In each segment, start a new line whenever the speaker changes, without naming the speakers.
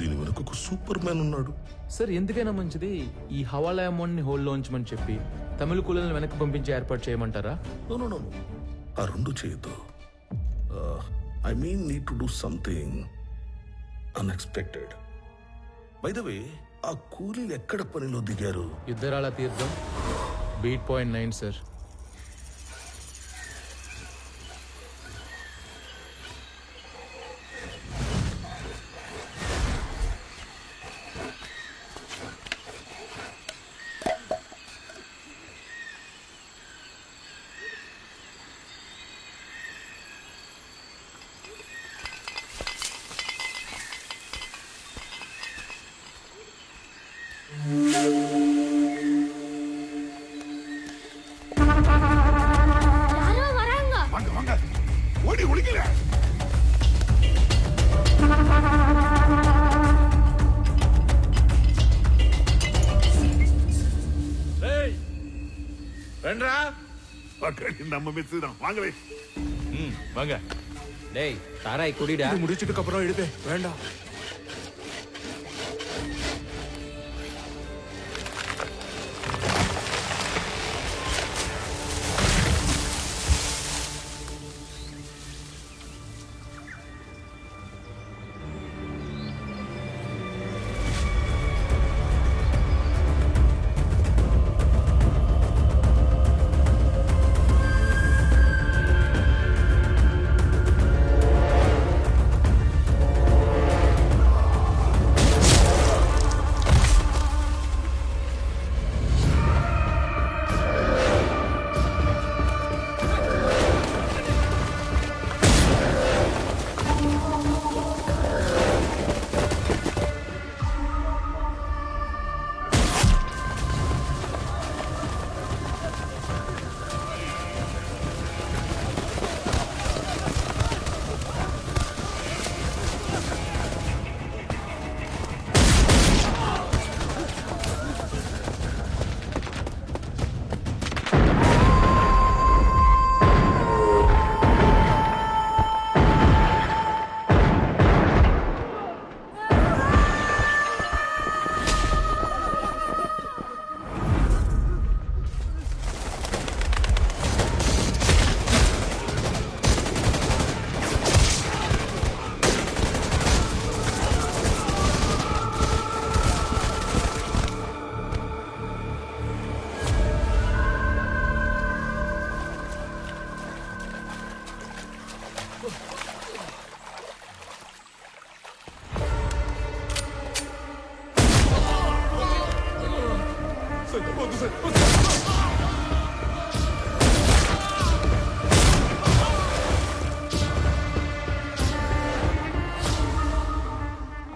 దీని వెనుక ఒక సూపర్ మ్యాన్ ఉన్నాడు.
సార్ ఎందుకైనా మంచిది ఈ హవాలా అమౌంట్ ని హోల్డ్లో ఉంచమని చెప్పి తమిళ కూలీలను వెనక్కి పంపించి ఏర్పాటు చేయమంటారా?
నో నో నో నో, ఆ రెండు చేయొద్దు. I mean need to do something unexpected. By the వే, ఆ కూలీలు ఎక్కడ పనిలో దిగారు?
యుద్ధరాల తీర్థం బీట్ పాయింట్ 9 సార్.
யாரோ வராங்க.
வாங்க வாங்க, ஓடி ஒளிக்கல.
రండ్రా
நம்ம மிஸ் தான். வாங்கவே
வாங்க.
டேய் தாராய் குடிடா.
இது முடிச்சிட்டு அப்புறம் எடுப்பே வேண்டாம்.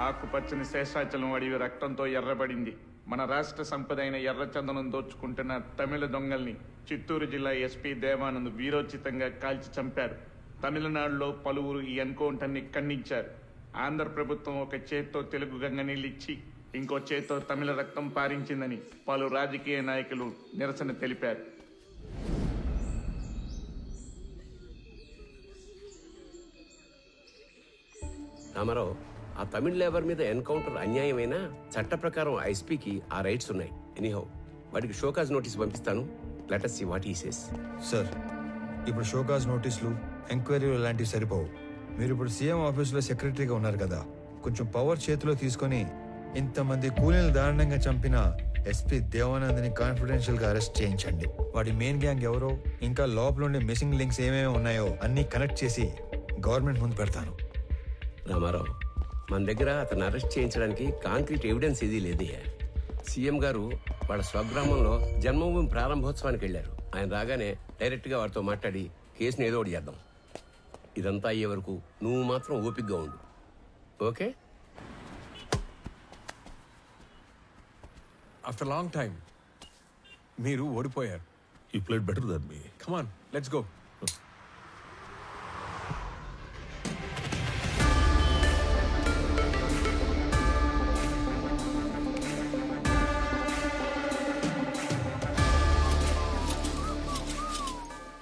ఆకుపచ్చని శేషాచలం అడవి రక్తంతో ఎర్రబడింది. మన రాష్ట్ర సంపద అయిన ఎర్రచందనం దోచుకుంటున్న తమిళ దొంగల్ని చిత్తూరు జిల్లా ఎస్పీ దేవానంద్ వీరోచితంగా కాల్చి చంపారు. తమిళనాడులో పలువురు ఈ ఎన్కౌంటర్ని ఖండించారు. ఆంధ్ర ప్రభుత్వం ఒక చేత్తో తెలుగు గంగ నీళ్ళిచ్చి ఇంకో చేత్తో తమిళ రక్తం పారించిందని పలు రాజకీయ నాయకులు నిరసన తెలిపారు.
రామారావు, ఆ తమిళ లేబర్ మీద ఎన్కౌంటర్ అన్యాయమైనా చట్ట ప్రకారం ఐస్పీకి ఆ రైట్స్ ఉన్నాయి. ఎనీహౌ వాడికి షోకాజ్ నోటీస్ పంపిస్తాను. Let us see what he says.
Sir, ఇప్పుడు షోకాజ్ నోటీసులు ఎంక్వైరీలు ఇలాంటివి సరిపోవు. మీరు ఇప్పుడు సీఎం ఆఫీసులో సెక్రటరీగా ఉన్నారు కదా, కొంచెం పవర్ చేతిలో తీసుకొని ఇంతమంది కూలీలు దారుణంగా చంపిన ఎస్పీ దేవానంద్ని కాన్ఫిడెన్షియల్ గా అరెస్ట్ చేయించండి. వాడి మెయిన్ గ్యాంగ్ ఎవరో, ఇంకా లోపల ఉండే మిస్సింగ్ లింక్స్ ఏమేమి ఉన్నాయో అన్ని కనెక్ట్ చేసి గవర్నమెంట్ ముందు పెడతాను.
రామారావు, మన దగ్గర అతను అరెస్ట్ చేయించడానికి కాంక్రీట్ ఎవిడెన్స్ ఏదీ లేదయ్యా. సీఎం గారు వాళ్ళ స్వగ్రామంలో జన్మభూమి ప్రారంభోత్సవానికి వెళ్ళారు. ఆయన రాగానే డైరెక్ట్ గా వారితో మాట్లాడి కేసుని ఏదో ఒకటి చేద్దాం. ఇదంతా అయ్యే వరకు నువ్వు మాత్రం ఓపికగా ఉండు, ఓకే?
ఆఫ్టర్ లాంగ్ టైం మీరు ఓడిపోయారు.
You played better than me.
Come on, let's go.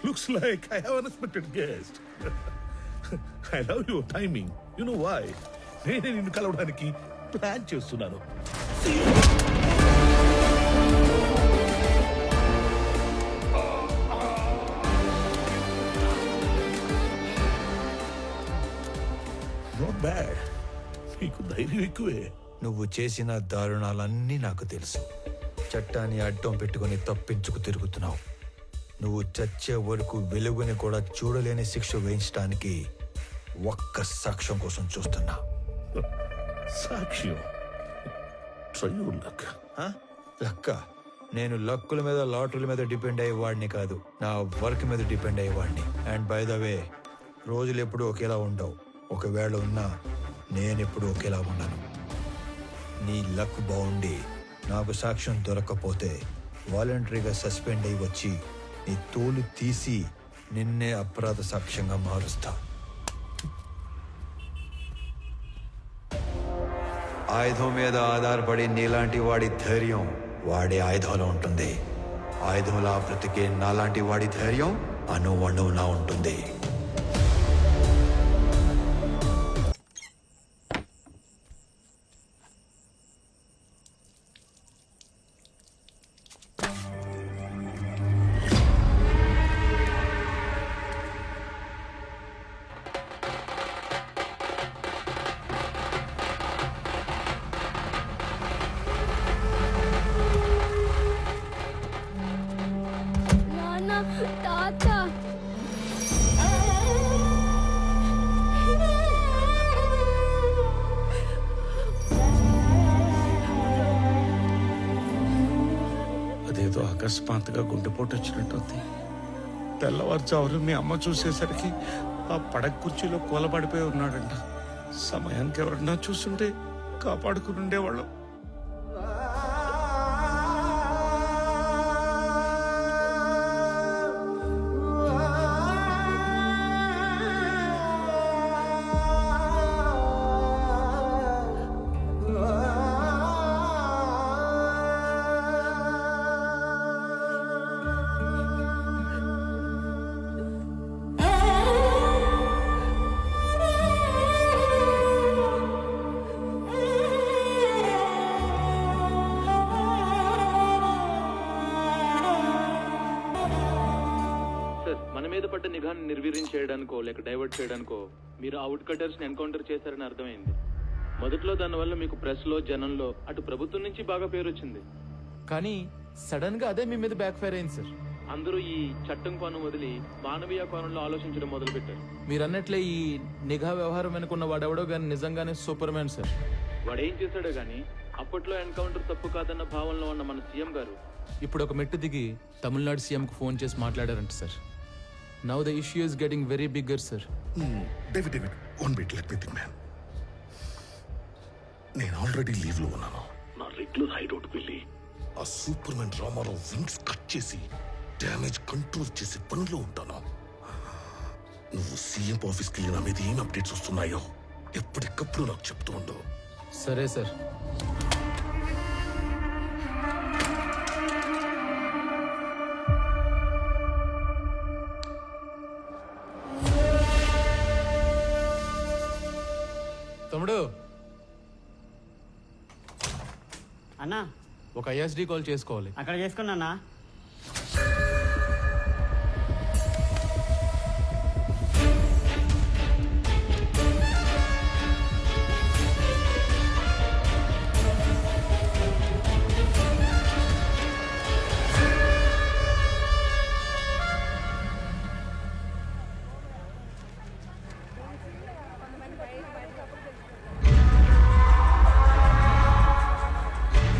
Looks like I have an unexpected guest. I love your timing. You know why? నేనే నిన్ను కలవడానికి ప్లాన్ చేస్తున్నాను. Not bad. నీకు ధైర్యం ఎక్కువే.
నువ్వు చేసిన దారుణాలన్నీ నాకు తెలుసు. చట్టాన్ని అడ్డం పెట్టుకుని తప్పించుకు తిరుగుతున్నావు. నువ్వు చచ్చే వరకు వెలుగుని కూడా చూడలేని శిక్ష వేయించడానికి ఒక్క సాక్ష్యం కోసం చూస్తున్నా.
సాక్ష్యం. Try your luck.
లక్క, నేను లక్కుల మీద లాటరీల మీద డిపెండ్ అయ్యేవాడిని కాదు, నా వర్క్ మీద డిపెండ్ అయ్యేవాడిని. అండ్ బై ద వే, రోజులు ఎప్పుడు ఒకేలా ఉండవు. ఒకవేళ ఉన్నా నేనెప్పుడు ఒకేలా ఉన్నాను. నీ లక్ బాగుండి నాకు సాక్ష్యం దొరకకపోతే వాలంటరీగా సస్పెండ్ అయ్యి వచ్చి నీ తోలు తీసి నిన్నే అపరాధ సాక్ష్యంగా మారుస్తా. ఆయుధం మీద ఆధారపడి నీలాంటి వాడి ధైర్యం వాడి ఆయుధంలో ఉంటుంది. ఆయుధంలా బ్రతికే నాలాంటి వాడి ధైర్యం అణువణువులా ఉంటుంది.
నాన్న, తాత.
అదేదో అకస్మాత్తుగా గుండెపోటు వచ్చినట్టుంది. తెల్లవారుజామున మీ అమ్మ చూసేసరికి ఆ పడక కుర్చీలో కూలబడిపోయి ఉన్నాడంట. సమయానికి ఎవరన్నా చూస్తుంటే కాపాడుకుని ఉండేవాళ్ళం.
సార్, మన మీద పడ్డ నిఘాను నిర్వీర్యం చేయడానికో లేక డైవర్ట్ చేయడానికో మీరు ఆ వుడ్ కటర్స్ ని ఎన్కౌంటర్ చేశారని అర్థమైంది. మొదట్లో దానివల్ల మీకు ప్రెస్ లో జనంలో అటు ప్రభుత్వం నుంచి బాగా పేరు వచ్చింది. కానీ సడన్ గా అదే మీ మీద బ్యాక్ ఫైర్ అయింది సార్. అందరూ ఈ చట్టం కోణం వదిలి మానవీయ కోణంలో ఆలోచించడం మొదలు పెట్టారు. మీరు అన్నట్లే ఈ నిఘా వ్యవహారం వెనుకున్న వాడెవడో గానీ నిజంగానే సూపర్ మ్యాన్ సార్. వాడేం చేశాడో గానీ అప్పట్లో ఎన్కౌంటర్ తప్పు కాదన్న భావనలో ఉన్న మన సీఎం గారు ఇప్పుడు ఒక మెట్టు దిగి తమిళనాడు సీఎం కు ఫోన్ చేసి మాట్లాడారంట sir. Now the issue is getting very bigger sir.
David, one minute, let me think man. నేను ఆల్రెడీ లీవ్ లో ఉన్నాను. నా రెగ్యులర్ హైడౌట్ వెళ్ళి ఆ super man Ramarao wings cut చేసి డ్యామేజ్ కంట్రోల్ చేసే పనిలో ఉంటాను. నువ్వు సీఎం ఆఫీస్కి వెళ్ళి నా మీద ఏం అప్డేట్స్ వస్తున్నాయో ఎప్పటికప్పుడు నాకు చెప్తూ ఉండవు.
సరే సార్. తమ్ముడు,
అన్నా
ఒక ఐఎస్డి కాల్ చేసుకోవాలి.
అక్కడ చేసుకున్నా.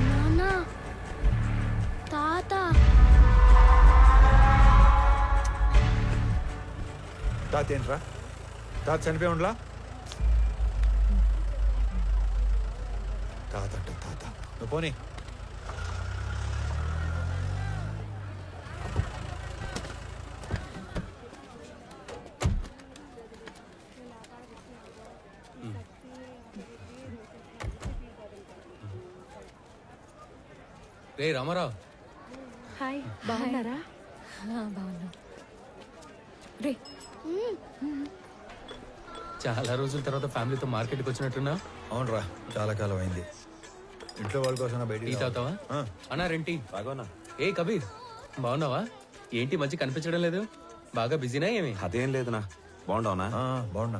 నాన్న, తాత.
తాత ఏంట్రా? తాత చనిపోయి ఉండలా? తాత అంటే తాత. నువ్వు పోనీ.
రే రామారావు,
హాయ్, బాగున్నారా? బాగున్నా. రే,
చాలా రోజుల తర్వాత ఫ్యామిలీతో మార్కెట్కి వచ్చినట్టున్నా.
అవునరా, చాలా కాలం అయింది. ఇంట్లో వాళ్ళ కోసం
టీ
బయట
తాగుతావా అన్నా రెంటి
బాగోనా?
ఏ కబీర్ బాగున్నావా? ఏంటి మంచి కనిపించడం లేదు, బాగా బిజీనా ఏమి?
అదేం లేదునా. బాగుండవునా?
బాగున్నా.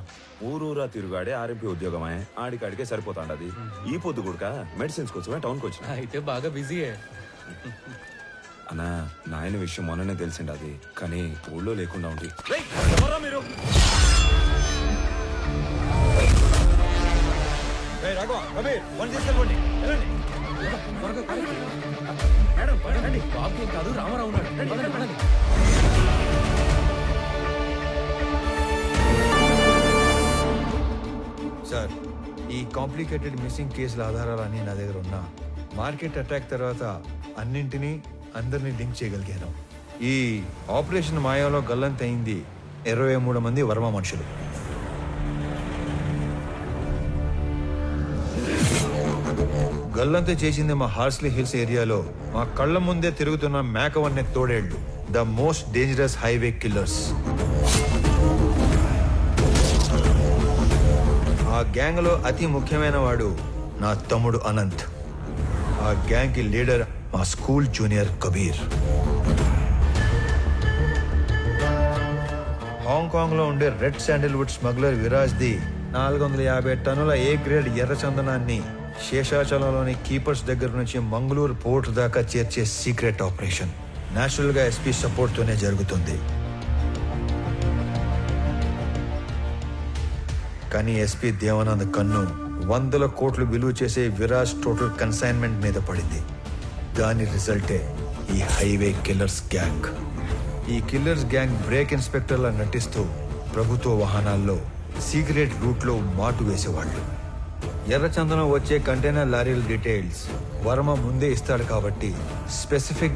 ఊరూరా తిరుగాడే ఆర్ఎంపీ ఉద్యోగమే, ఆడికాడికే సరిపోతాండది. ఈ పొద్దు కూడా మెడిసిన్స్ కోసమే టౌన్కి వచ్చిన.
అయితే బాగా బిజీయే.
అన్నా, నాయన విషయం మొన్ననే తెలిసిండది, కానీ ఊళ్ళో లేకుండా ఉండి. మీరు
బాబు ఏం కాదు, రామారావు ఉన్నాడు. పదండి, పదండి.
సార్, ఈ కాంప్లికేటెడ్ మిస్సింగ్ కేసుల ఆధారాలన్నీ నా దగ్గర ఉన్నా మార్కెట్ అటాక్ తర్వాత అన్నింటినీ అందరినీ లింక్ చేయగలిగాను. ఈ ఆపరేషన్ మాయాలో గల్లంతయింది 23 మంది వర్మ మనుషులు. గల్లంత చేసింది మా హార్స్లీ హిల్స్ ఏరియాలో మా కళ్ళ ముందే తిరుగుతున్న మేకవన్నె తోడేళ్లు, the most dangerous highway killers. ఆ గ్యాంగ్ లో అతి ముఖ్యమైన వాడు నా తమ్ముడు అనంత్. ఆ గ్యాంగ్ కి లీడర్ మా స్కూల్ జూనియర్ కబీర్. హాంకాంగ్ లో ఉండే red Sandalwood smuggler Viraj the 450 టన్నుల ఏ గ్రేడ్ ఎర్రచందనాన్ని శేషాచలంలోని కీపర్స్ దగ్గర నుంచి మంగళూరు పోర్ట్ దాకా చేర్చే సీక్రెట్ ఆపరేషన్ నేచురల్ గా ఎస్పీ సపోర్ట్ తోనే జరుగుతుంది. కానీ ఎస్పీ దేవానంద్ కన్ను 100 కోట్లు విలువ చేసే విరాజ్ టోటల్ కన్సైన్మెంట్ మీద పడింది. దాని రిజల్టే ఈ హైవే కిల్లర్స్ గ్యాంగ్. ఈ కిల్లర్స్ గ్యాంగ్ బ్రేక్ ఇన్స్పెక్టర్లా నటిస్తూ ప్రభుత్వ వాహనాల్లో సీక్రెట్ రూట్లో మాటు వేసేవాళ్ళు. ఎర్రచందనం వచ్చే కంటైనర్ లారీల డీటెయిల్స్ వర్మ ముందే ఇస్తాడు కాబట్టి స్పెసిఫిక్